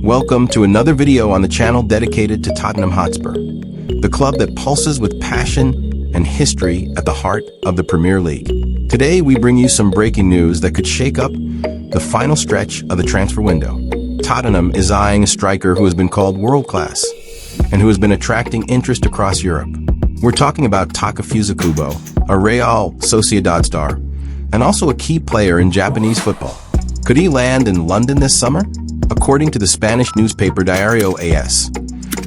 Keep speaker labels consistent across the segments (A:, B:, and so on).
A: Welcome to another video on the channel dedicated to Tottenham Hotspur, the club that pulses with passion and history at the heart of the Premier League. Today we bring you some breaking news that could shake up the final stretch of the transfer window. Tottenham is eyeing a striker who has been called world-class and who has been attracting interest across Europe. We're talking about Takefusa Kubo, a Real Sociedad star, and also a key player in Japanese football. Could he land in London this summer? According to the Spanish newspaper Diario AS,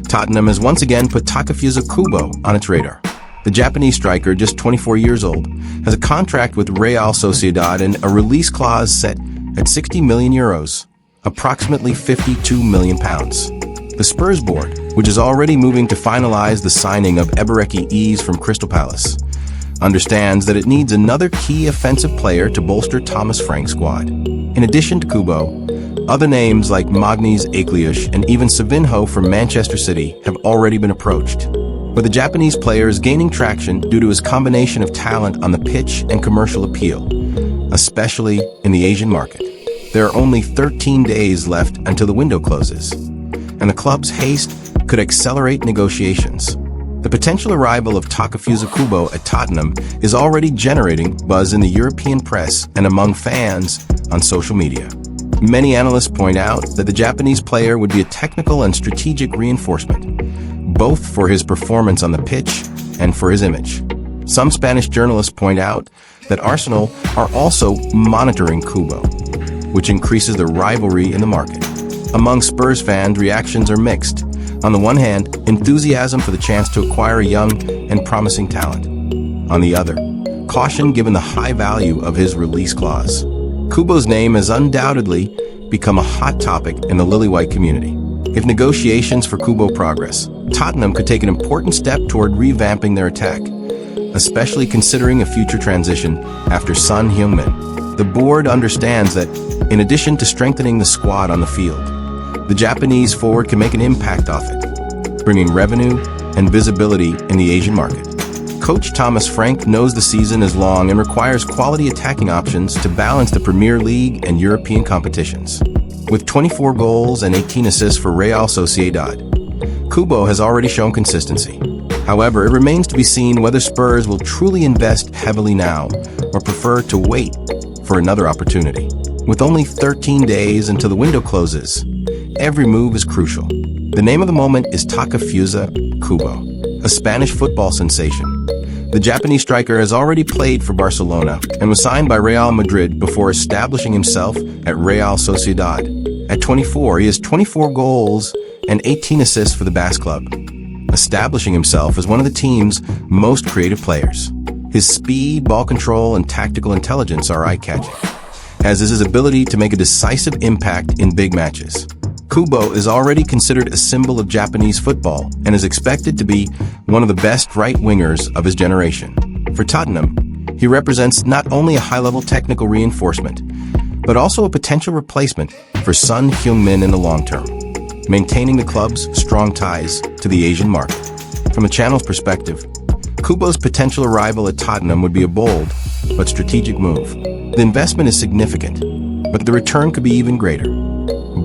A: Tottenham has once again put Takefusa Kubo on its radar. The Japanese striker, just 24 years old, has a contract with Real Sociedad and a release clause set at 60 million euros, approximately 52 million pounds. The Spurs board, which is already moving to finalize the signing of Ebereki Ease from Crystal Palace, understands that it needs another key offensive player to bolster Thomas Frank's squad. In addition to Kubo, other names like Magnus Akliush and even Savinho from Manchester City have already been approached. But the Japanese player is gaining traction due to his combination of talent on the pitch and commercial appeal, especially in the Asian market. There are only 13 days left until the window closes, and the club's haste could accelerate negotiations. The potential arrival of Takefusa Kubo at Tottenham is already generating buzz in the European press and among fans on social media. Many analysts point out that the Japanese player would be a technical and strategic reinforcement, both for his performance on the pitch and for his image. Some Spanish journalists point out that Arsenal are also monitoring Kubo, which increases the rivalry in the market. Among Spurs fans, reactions are mixed. On the one hand, enthusiasm for the chance to acquire a young and promising talent. On the other, caution given the high value of his release clause. Kubo's name has undoubtedly become a hot topic in the Lily-White community. If negotiations for Kubo progress, Tottenham could take an important step toward revamping their attack, especially considering a future transition after Son Heung-min. The board understands that, in addition to strengthening the squad on the field, the Japanese forward can make an impact off it, bringing revenue and visibility in the Asian market. Coach Thomas Frank knows the season is long and requires quality attacking options to balance the Premier League and European competitions. With 24 goals and 18 assists for Real Sociedad, Kubo has already shown consistency. However, it remains to be seen whether Spurs will truly invest heavily now or prefer to wait for another opportunity. With only 13 days until the window closes, every move is crucial. The name of the moment is Takefusa Kubo, a Spanish football sensation. The Japanese striker has already played for Barcelona and was signed by Real Madrid before establishing himself at Real Sociedad. At 24, he has 24 goals and 18 assists for the Basque club, establishing himself as one of the team's most creative players. His speed, ball control, and tactical intelligence are eye-catching, as is his ability to make a decisive impact in big matches. Kubo is already considered a symbol of Japanese football and is expected to be one of the best right-wingers of his generation. For Tottenham, he represents not only a high-level technical reinforcement, but also a potential replacement for Son Heung-min in the long term, maintaining the club's strong ties to the Asian market. From the channel's perspective, Kubo's potential arrival at Tottenham would be a bold but strategic move. The investment is significant, but the return could be even greater,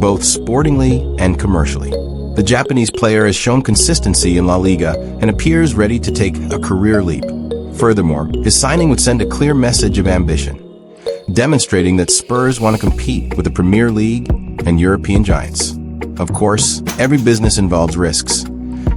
A: both sportingly and commercially. The Japanese player has shown consistency in La Liga and appears ready to take a career leap. Furthermore, his signing would send a clear message of ambition, demonstrating that Spurs want to compete with the Premier League and European giants. Of course, every business involves risks,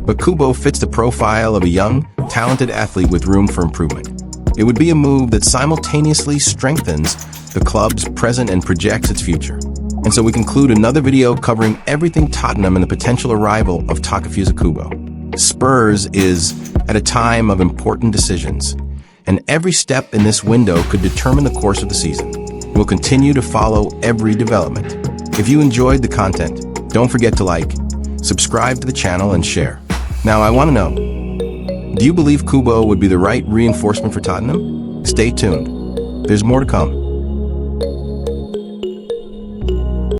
A: but Kubo fits the profile of a young, talented athlete with room for improvement. It would be a move that simultaneously strengthens the club's present and projects its future. And so we conclude another video covering everything Tottenham and the potential arrival of Takefusa Kubo. Spurs is at a time of important decisions, and every step in this window could determine the course of the season. We'll continue to follow every development. If you enjoyed the content, don't forget to like, subscribe to the channel, and share. Now I want to know, do you believe Kubo would be the right reinforcement for Tottenham? Stay tuned. There's more to come.